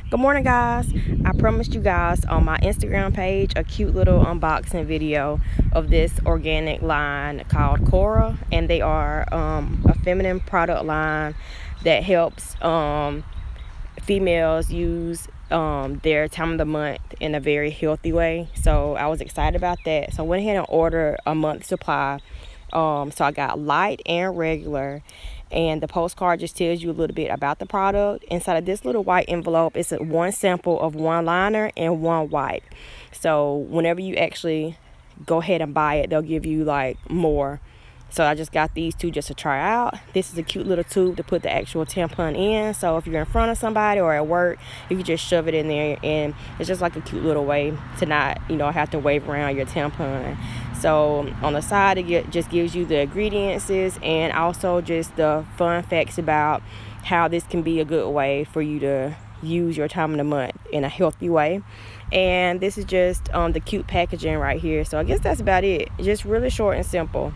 Good morning, guys. I promised you guys on my Instagram page a cute little unboxing video of this organic line called Cora, and they are a feminine product line that helps females use their time of the month in a very healthy way. So I was excited about that. So I went ahead and ordered a month supply. So I got light and regular, and the postcard just tells you a little bit about the product. Inside of this little white envelope is one sample of one liner and one wipe. So whenever you actually go ahead and buy it, they'll give you like more. So I just got these two just to try out. This is a cute little tube to put the actual tampon in. So if you're in front of somebody or at work, you can just shove it in there, and it's just like a cute little way to not, have to wave around your tampon. So on the side, it just gives you the ingredients and also just the fun facts about how this can be a good way for you to use your time of the month in a healthy way. And this is just the cute packaging right here. So I guess that's about it. Just really short and simple.